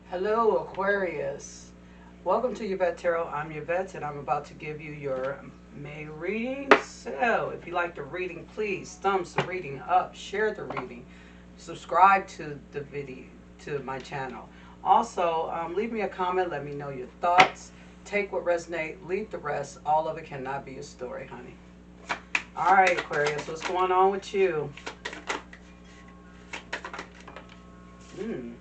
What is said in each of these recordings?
Hello, Aquarius. Welcome to Yvette Tarot. I'm Yvette, and I'm about to give you your May reading. So, if you like the reading, please thumbs the reading up, share the reading, subscribe to the video, to my channel. Also, leave me a comment. Let me know your thoughts. Take what resonates, leave the rest. All of it cannot be a story, honey. All right, Aquarius, what's going on with you? Hmm.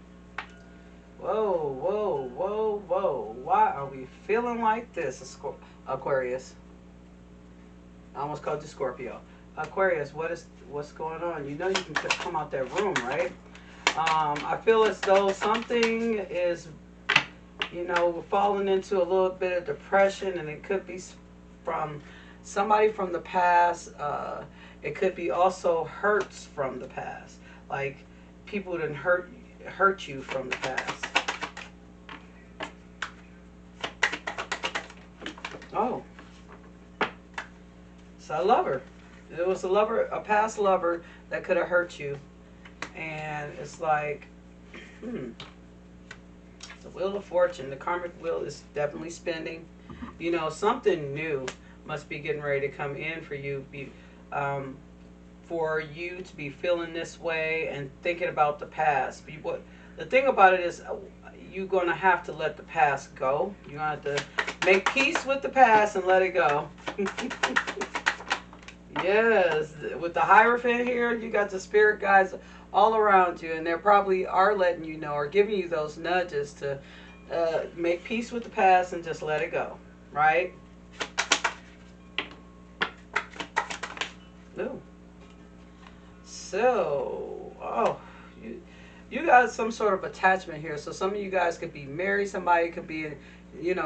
Whoa, whoa, whoa, whoa. Why are we feeling like this, Aquarius? I almost called you Scorpio. Aquarius, what's going on? You know you can come out that room, right? I feel as though something is, falling into a little bit of depression, and it could be from somebody from the past. It could be also hurts from the past, like people didn't hurt you from the past. Oh, so a lover. It was a lover, a past lover that could have hurt you, and it's like, hmm. The wheel of fortune, the karmic wheel is definitely spinning. Something new must be getting ready to come in for you. For you to be feeling this way and thinking about the past. The thing about it is, you're going to have to let the past go. You're going to have to make peace with the past and let it go. Yes, with the Hierophant here, you got the spirit guides all around you, and they probably are letting you know or giving you those nudges to make peace with the past and just let it go, right? Ooh. So, you got some sort of attachment here. So some of you guys could be married. Somebody could be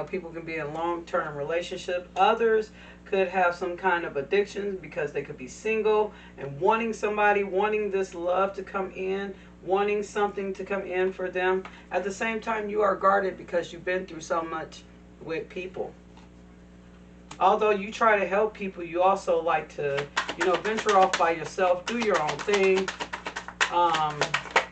people can be in long-term relationship. Others could have some kind of addiction because they could be single and wanting somebody, wanting this love to come in, wanting something to come in for them. At the same time, you are guarded because you've been through so much with people. Although you try to help people, you also like to, venture off by yourself, do your own thing. Um,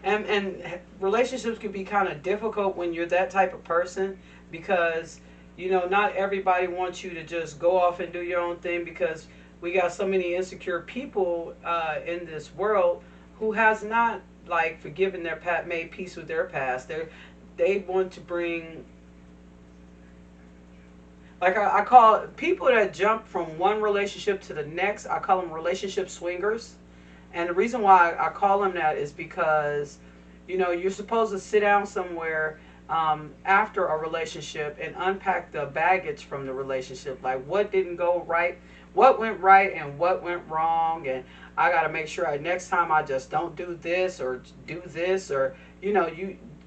and relationships can be kind of difficult when you're that type of person because, not everybody wants you to just go off and do your own thing because we got so many insecure people in this world who has not, like, forgiven their past, made peace with their past. They want to bring, like, I call people that jump from one relationship to the next, I call them relationship swingers. And the reason why I call them that is because, you're supposed to sit down somewhere after a relationship and unpack the baggage from the relationship. Like, what didn't go right, what went right, and what went wrong. And I got to make sure next time I just don't do this or do this. Or,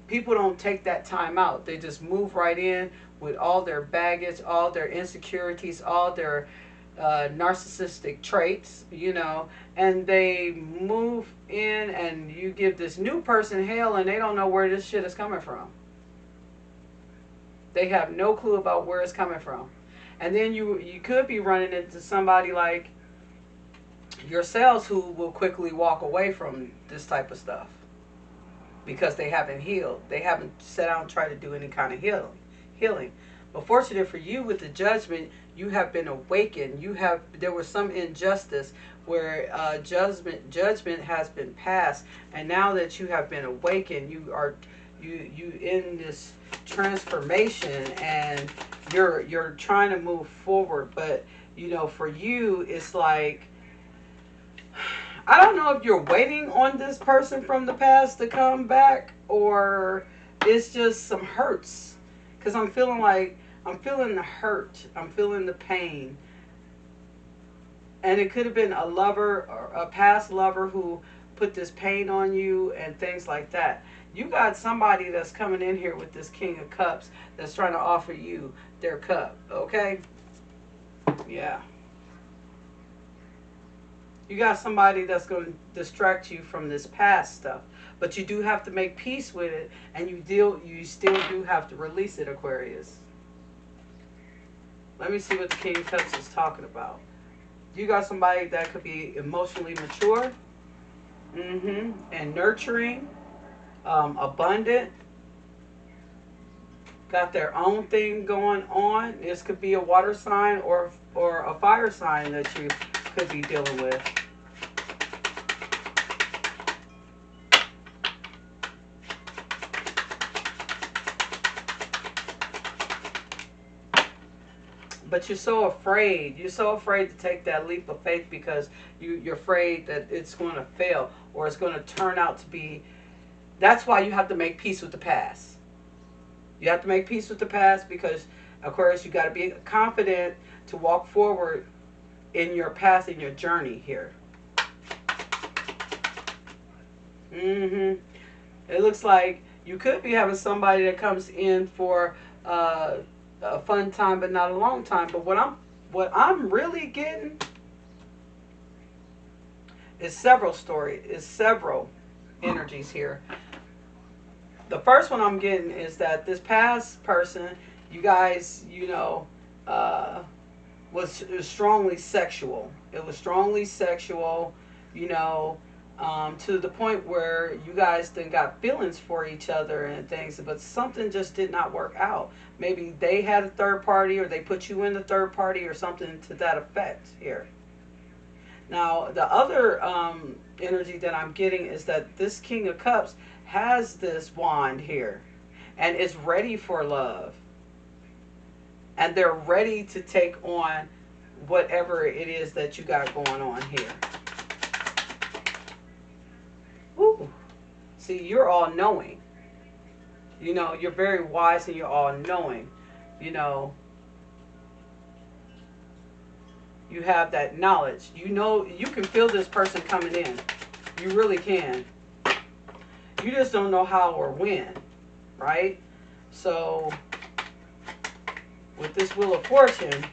people don't take that time out. They just move right in with all their baggage, all their insecurities, all their narcissistic traits, and they move in, and you give this new person hell, and they don't know where this shit is coming from. They have no clue about where it's coming from. And then you could be running into somebody like yourselves who will quickly walk away from this type of stuff because they haven't healed. They haven't set out and tried to do any kind of healing. But fortunate for you, with the judgment, you have been awakened. There was some injustice where judgment has been passed, and now that you have been awakened, you in this transformation, and you're trying to move forward. But for you, it's like, I don't know if you're waiting on this person from the past to come back, or it's just some hurts. Because I'm feeling the hurt. I'm feeling the pain. And it could have been a lover or a past lover who put this pain on you and things like that. You got somebody that's coming in here with this King of Cups that's trying to offer you their cup, okay? Yeah. You got somebody that's going to distract you from this past stuff. But you do have to make peace with it, and you still do have to release it, Aquarius. Let me see what the King of Cups is talking about. You got somebody that could be emotionally mature, and nurturing, abundant, got their own thing going on. This could be a water sign or a fire sign that you could be dealing with. But you're so afraid. You're so afraid to take that leap of faith because you're afraid that it's going to fail or it's going to turn out to be. That's why you have to make peace with the past. You have to make peace with the past because, Aquarius, you got to be confident to walk forward in your path, in your journey here. It looks like you could be having somebody that comes in for a fun time, but not a long time. But what I'm really getting is several energies here. The first one I'm getting is that this past person, you guys, was strongly sexual. It was strongly sexual, to the point where you guys then got feelings for each other and things, but something just did not work out. Maybe they had a third party or they put you in the third party or something to that effect here. Now, the other energy that I'm getting is that this King of Cups has this wand here and is ready for love. And they're ready to take on whatever it is that you got going on here. Ooh. See, you're all knowing. You're very wise and you're all knowing. You have that knowledge. You can feel this person coming in. You really can. You just don't know how or when, right? So, with this Wheel of Fortune,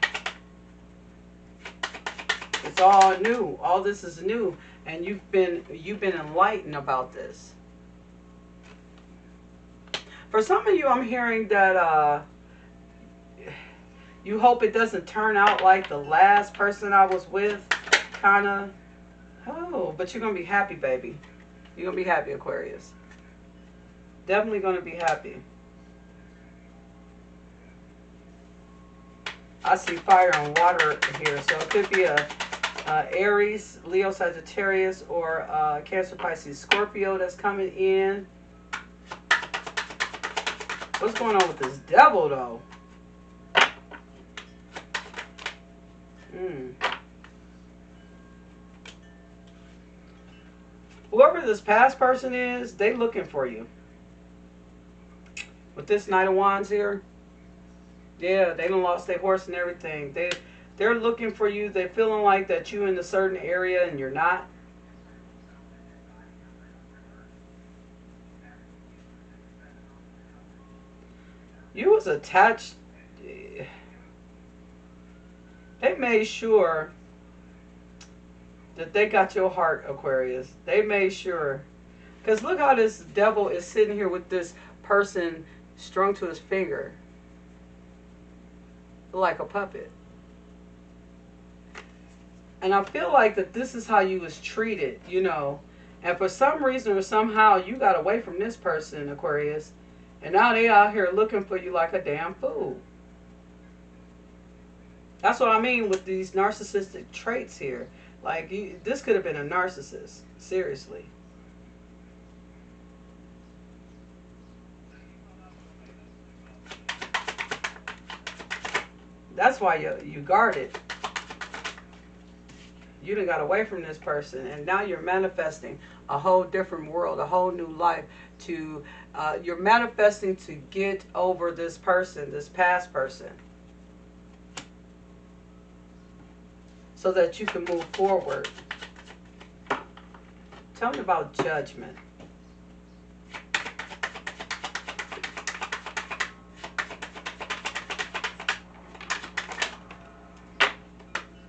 it's all new. All this is new, and you've been enlightened about this. For some of you, I'm hearing that you hope it doesn't turn out like the last person I was with, kind of. Oh, but you're going to be happy, baby. You're going to be happy, Aquarius. Definitely going to be happy. I see fire and water here, so it could be a Aries, Leo, Sagittarius, or Cancer, Pisces, Scorpio that's coming in. What's going on with this devil, though? Whoever this past person is, they looking for you. With this Knight of Wands here, yeah, they done lost their horse and everything. They're looking for you. They're feeling like that you in a certain area and you're not. You was attached. They made sure that they got your heart, Aquarius. They made sure. Because look how this devil is sitting here with this person strung to his finger. Like a puppet. And I feel like that this is how you was treated, And for some reason or somehow you got away from this person, Aquarius. And now they out here looking for you like a damn fool. That's what I mean with these narcissistic traits here. Like, this could have been a narcissist. Seriously. That's why you guard it. You done got away from this person, and now you're manifesting a whole different world, a whole new life. You're manifesting to get over this person, this past person, so that you can move forward. Tell me about Judgment.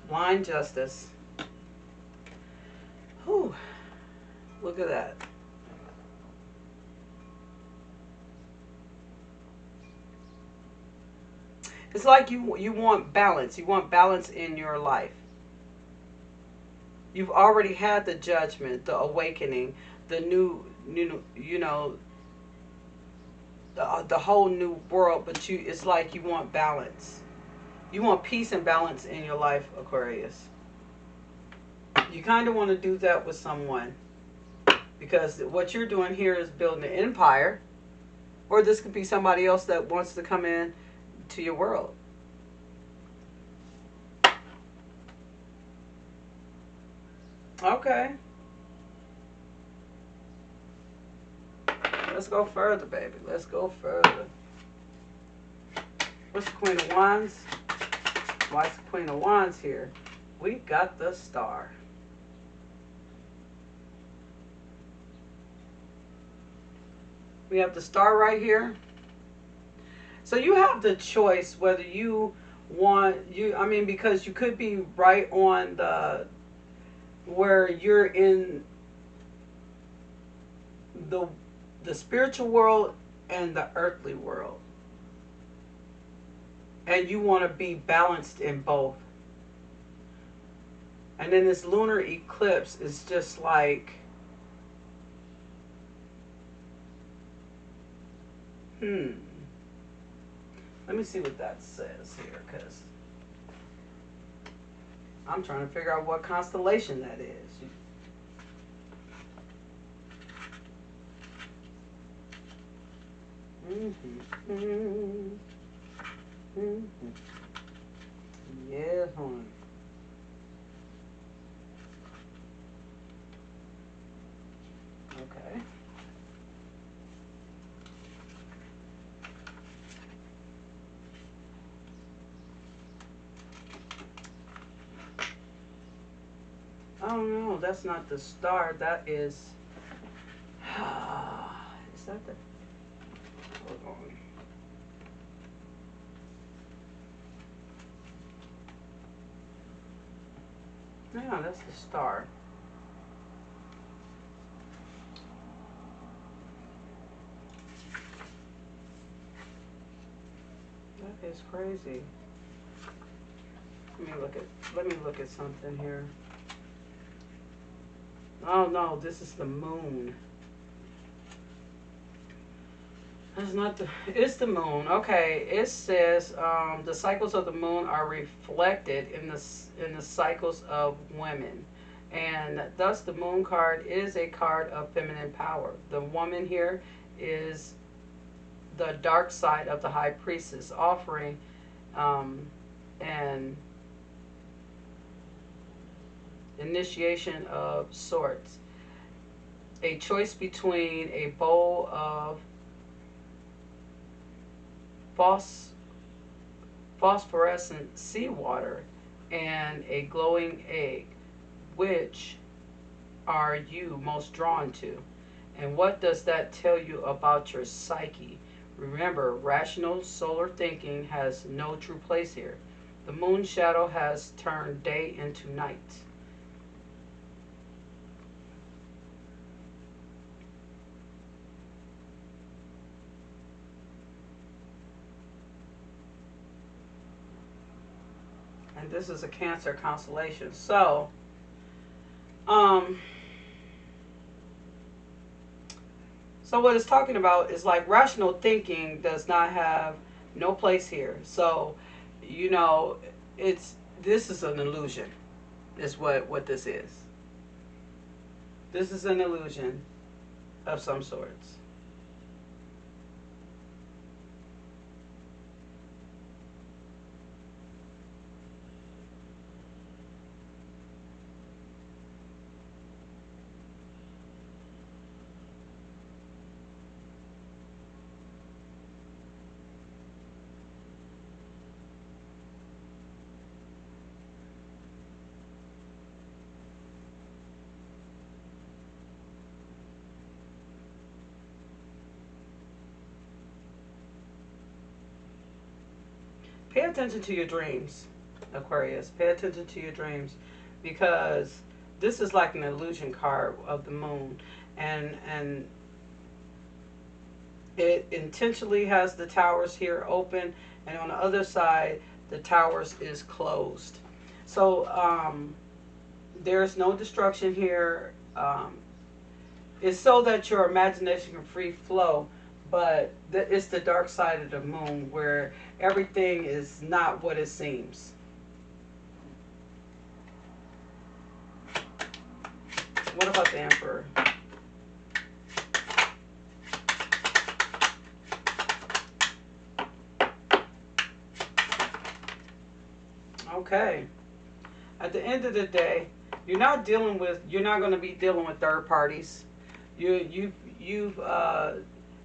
Blind Justice. Whew. Look at that. It's like you want balance. You want balance in your life. You've already had the judgment, the awakening, the new, the whole new world, but it's like you want balance. You want peace and balance in your life, Aquarius. You kind of want to do that with someone, because what you're doing here is building an empire, or this could be somebody else that wants to come in to your world. Okay. Let's go further, baby. Let's go further. What's the Queen of Wands? Why is the Queen of Wands here? We got the Star. We have the Star right here. So you have the choice whether you want, I mean, because you could be right on where you're in the spiritual world and the earthly world. And you want to be balanced in both. And then this lunar eclipse is just like, let me see what that says here, because I'm trying to figure out what constellation that is. Yeah, honey. Okay. Oh no, that's not the Star. That is. Is that the? Hold on. No, that's the Star. That is crazy. Let me look at something here. Oh no, this is the moon. That's not the, it's the moon. Okay, it says the cycles of the moon are reflected in the cycles of women. And thus the moon card is a card of feminine power. The woman here is the dark side of the high priestess, offering an initiation of sorts. A choice between a bowl of phosphorescent seawater and a glowing egg. Which are you most drawn to? And what does that tell you about your psyche? Remember, rational solar thinking has no true place here. The moon shadow has turned day into night. And this is a Cancer constellation. So, so what it's talking about is like rational thinking does not have no place here. So, you know, this is an illusion, is what this is. This is an illusion of some sorts. Pay attention to your dreams, Aquarius. Pay attention to your dreams, because this is like an illusion card of the moon, and it intentionally has the towers here open, and on the other side the towers is closed. So there's no destruction here. It's so that your imagination can free flow, but it's the dark side of the moon where everything is not what it seems. What about the Emperor? Okay. At the end of the day, you're not going to be dealing with third parties. You've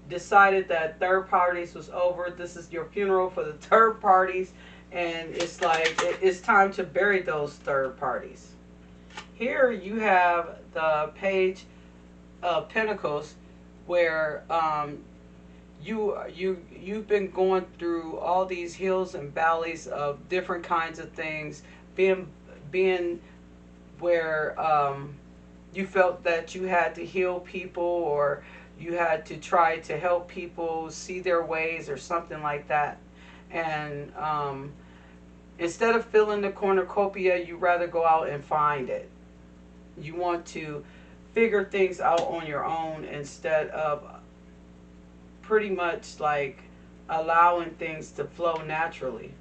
decided that third parties was over. This is your funeral for the third parties, and it's like it's time to bury those third parties. Here you have the Page of Pentacles, where you've been going through all these hills and valleys of different kinds of things, being where you felt that you had to heal people, or you had to try to help people see their ways or something like that. And instead of filling the cornucopia, you rather go out and find it. You want to figure things out on your own instead of pretty much like allowing things to flow naturally.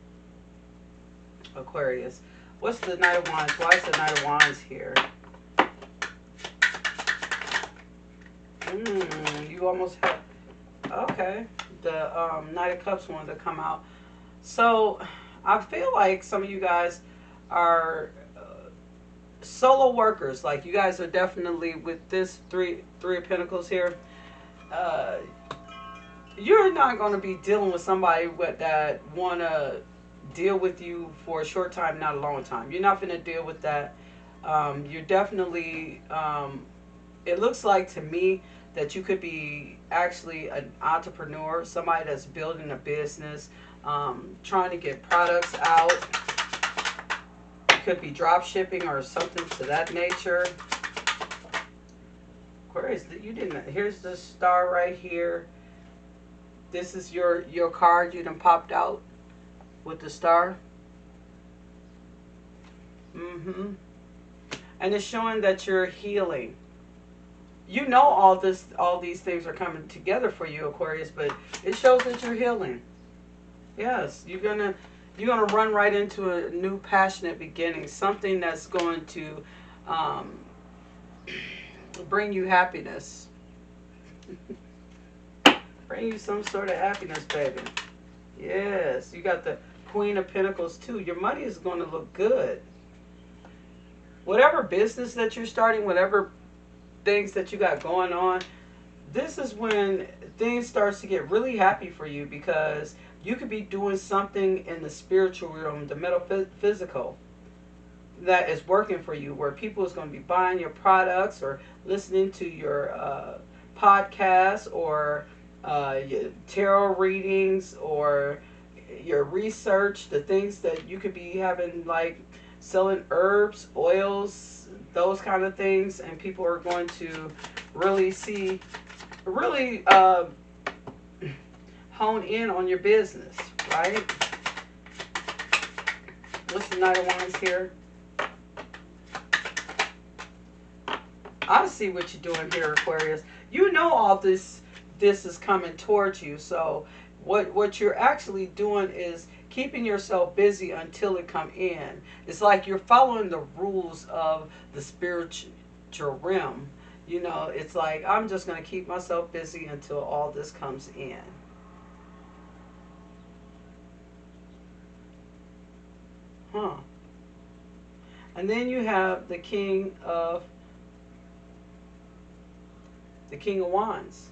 Aquarius. What's the Knight of Wands? Why is the Knight of Wands here? You almost have... Okay. The Knight of Cups wanted to come out. So, I feel like some of you guys are solo workers. Like, you guys are definitely, with this three of Pentacles here, you're not going to be dealing with somebody that want to deal with you for a short time, not a long time. You're not going to deal with that. You're definitely, it looks like to me that you could be actually an entrepreneur, somebody that's building a business, trying to get products out. It could be drop shipping or something to that nature. Aquarius, you didn't. Here's the star right here. This is your card you done popped out with the star. And it's showing that you're healing. You know all these things are coming together for you, Aquarius, but it shows that you're healing. Yes, you're gonna run right into a new passionate beginning, something that's going to bring you happiness. Bring you some sort of happiness, baby. Yes, you got the Queen of Pentacles too. Your money is going to look good. Whatever business that you're starting, whatever things that you got going on, this is when things starts to get really happy for you, because you could be doing something in the spiritual realm, the metaphysical, that is working for you, where people is going to be buying your products or listening to your podcasts, or your tarot readings, or your research, the things that you could be having, like selling herbs, oils, those kind of things, and people are going to really hone in on your business, right? What's the Knight of Wands here? I see what you're doing here, Aquarius. You know all this is coming towards you. So what you're actually doing is keeping yourself busy until it come in. It's like you're following the rules of the spiritual realm. You know, it's like, I'm just going to keep myself busy until all this comes in. Huh. And then you have the King of Wands.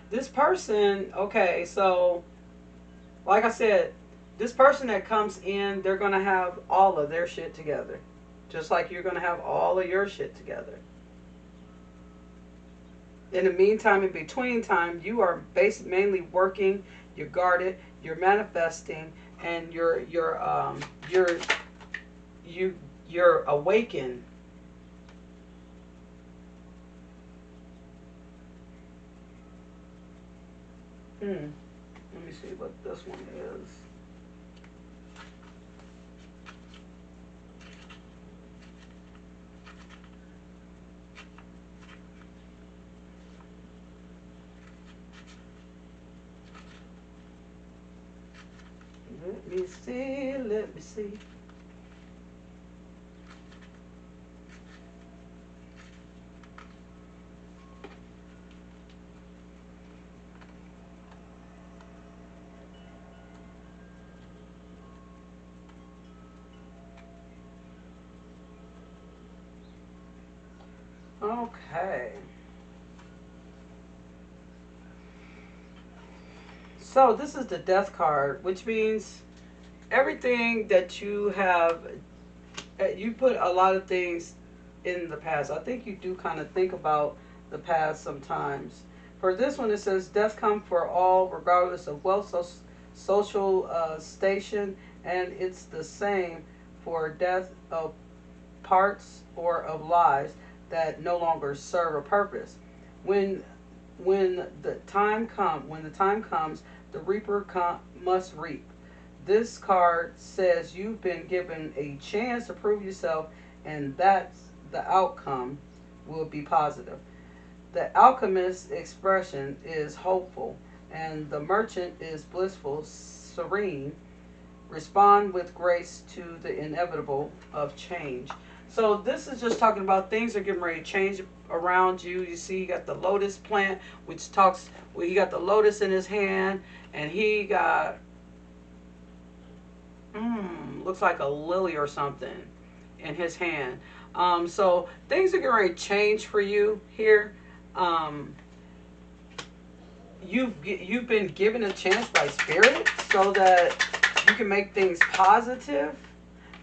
This person, okay, so like I said, this person that comes in, they're going to have all of their shit together. Just like you're going to have all of your shit together. In the meantime, in between time, you are mainly working, you're guarded, you're manifesting, and you're awakened. Let me see what this one is. Let me see, let me see. Okay. So this is the death card, which means everything that you have, you put a lot of things in the past. I think you do kind of think about the past sometimes. For this one, it says, death come for all, regardless of wealth, social station, and it's the same for death of parts or of lives that no longer serve a purpose. When when the time comes, the reaper must reap. This card says you've been given a chance to prove yourself, and that's the outcome will be positive. The alchemist's expression is hopeful, and the merchant is blissful, serene. Respond with grace to the inevitable of change. So this is just talking about things are getting ready to change around you. You see, you got the lotus plant, which talks. Well, he got the lotus in his hand, and he got looks like a lily or something in his hand. So things are getting ready to change for you here. Um, you've been given a chance by spirit so that you can make things positive,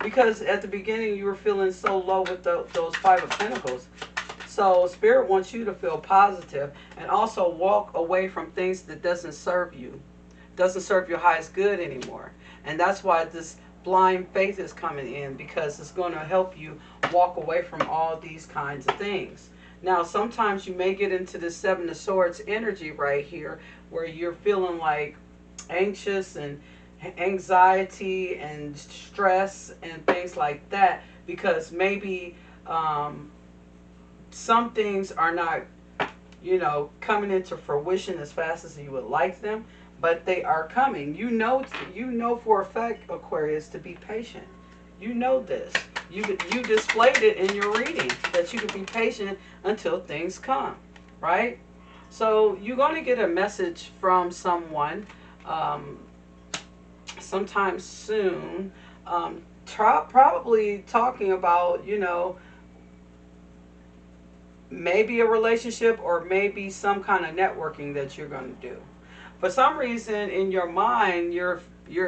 because at the beginning you were feeling so low with those Five of Pentacles. So spirit wants you to feel positive and also walk away from things that doesn't serve you, doesn't serve your highest good anymore. And that's why this blind faith is coming in, because it's going to help you walk away from all these kinds of things. Now, sometimes you may get into the Seven of Swords energy right here, where you're feeling like anxious and anxiety and stress and things like that, because maybe some things are not, coming into fruition as fast as you would like them, but they are coming. You know for a fact, Aquarius, to be patient. You know this. You displayed it in your reading that you can be patient until things come, right? So you're going to get a message from someone sometime soon, probably talking about, maybe a relationship or maybe some kind of networking that you're going to do. For some reason in your mind, you're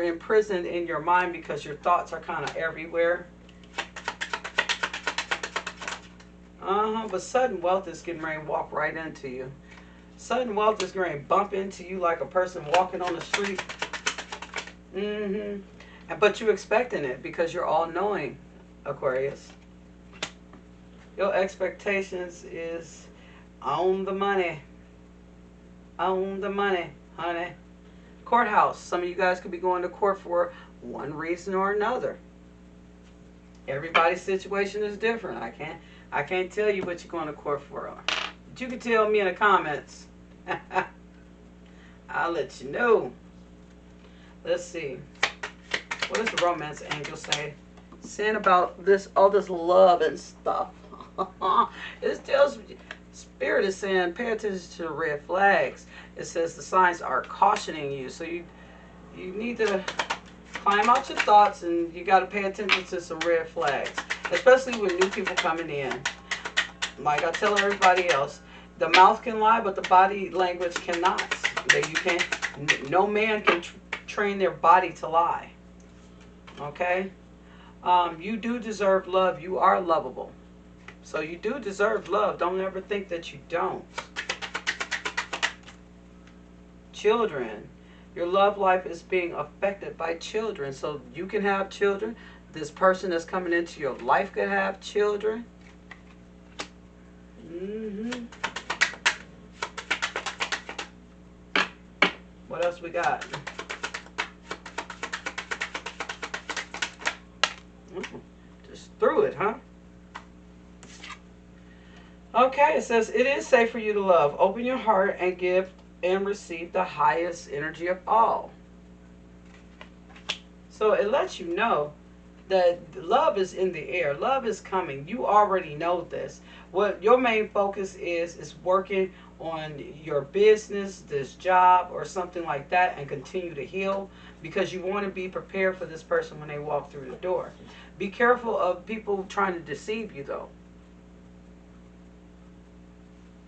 imprisoned in your mind because your thoughts are kind of everywhere. But sudden wealth is getting ready to walk right into you. Sudden wealth is going to bump into you like a person walking on the street. But you're expecting it because you're all-knowing, Aquarius. Your expectations is on the money. On the money, honey. Courthouse. Some of you guys could be going to court for one reason or another. Everybody's situation is different. I can't tell you what you're going to court for. But you can tell me in the comments. I'll let you know. Let's see. What does the romance angel say? Saying about this, all this love and stuff. It tells Spirit is saying, pay attention to the red flags. It says the signs are cautioning you. So you need to climb out your thoughts, and you got to pay attention to some red flags, especially with new people coming in. Like I tell everybody else, the mouth can lie, but the body language cannot. No man can train their body to lie. Okay? You do deserve love. You are lovable. So you do deserve love. Don't ever think that you don't. Children. Your love life is being affected by children. So you can have children. This person that's coming into your life could have children. What else we got? Just threw it, huh? Okay, it says, it is safe for you to love. Open your heart and give and receive the highest energy of all. So it lets you know that love is in the air. Love is coming. You already know this. What your main focus is working on your business, this job, or something like that, and continue to heal, because you want to be prepared for this person when they walk through the door. Be careful of people trying to deceive you, though.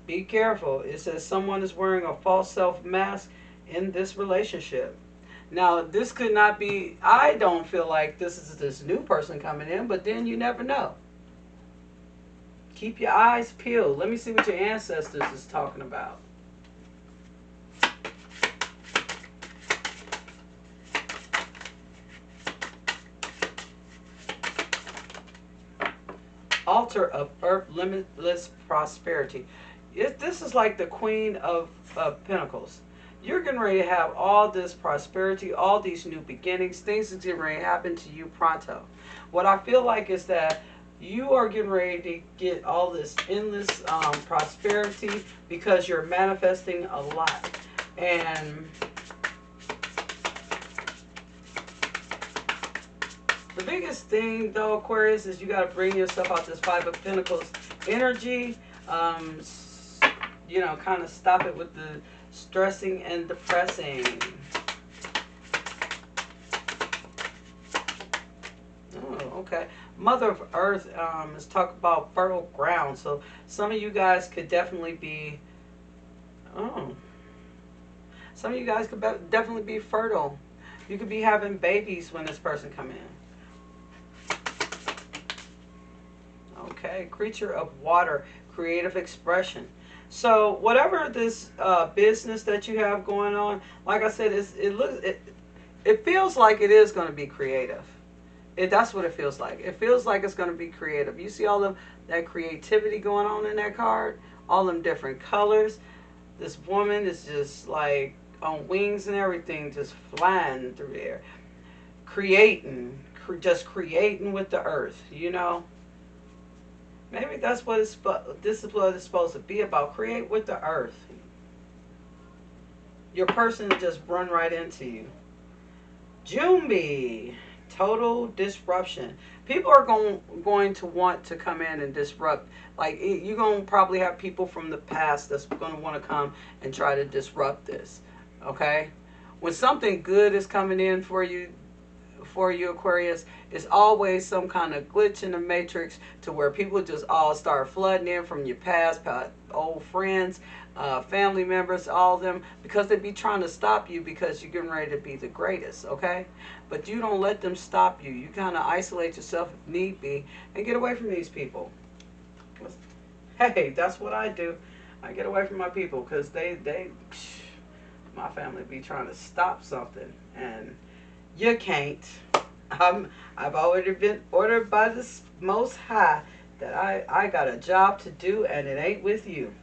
Be careful. It says someone is wearing a false self mask in this relationship. Now, this could not be, I don't feel like this is this new person coming in, but then you never know. Keep your eyes peeled. Let me see what your ancestors is talking about. Altar of earth, limitless prosperity. This is like the Queen of Pentacles. You're getting ready to have all this prosperity, all these new beginnings. Things are getting ready to happen to you pronto. What I feel like is that you are getting ready to get all this endless prosperity because you're manifesting a lot. And the biggest thing, though, Aquarius, is you got to bring yourself out this Five of Pentacles energy. You know, kind of stop it with the stressing and depressing. Oh, okay. Mother of Earth is talk about fertile ground. So some of you guys could definitely be, some of you guys could definitely be fertile. You could be having babies when this person come in. Okay, creature of water, creative expression. So whatever this business that you have going on, like I said, it feels like it is going to be creative. That's what it feels like. It feels like it's going to be creative. You see all of that creativity going on in that card, all them different colors. This woman is just like on wings and everything, just flying through there, creating, just creating with the earth. You know. Maybe that's what this is what it's supposed to be about. Create with the earth. Your person just run right into you. Jumbi, total disruption. People are going to want to come in and disrupt. Like, you're going to probably have people from the past that's going to want to come and try to disrupt this. Okay? When something good is coming in for you, Aquarius, it's always some kind of glitch in the matrix to where people just all start flooding in from your past old friends, family members, all of them, because they be trying to stop you because you're getting ready to be the greatest, okay? But you don't let them stop you. You kind of isolate yourself if need be and get away from these people. Hey, that's what I do. I get away from my people because my family be trying to stop something, and you can't. I've already been ordered by the Most High that I got a job to do, and it ain't with you.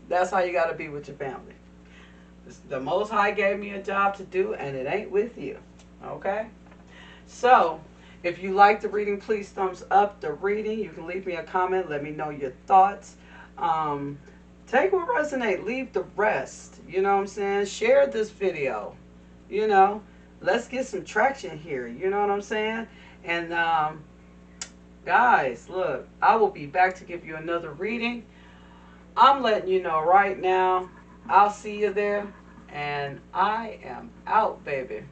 That's how you got to be with your family. The Most High gave me a job to do, and it ain't with you. Okay? So, if you like the reading, please thumbs up the reading. You can leave me a comment. Let me know your thoughts. Take what resonates. Leave the rest. You know what I'm saying? Share this video. You know? Let's get some traction here. You know what I'm saying? And guys, look, I will be back to give you another reading. I'm letting you know right now. I'll see you there. And I am out, baby.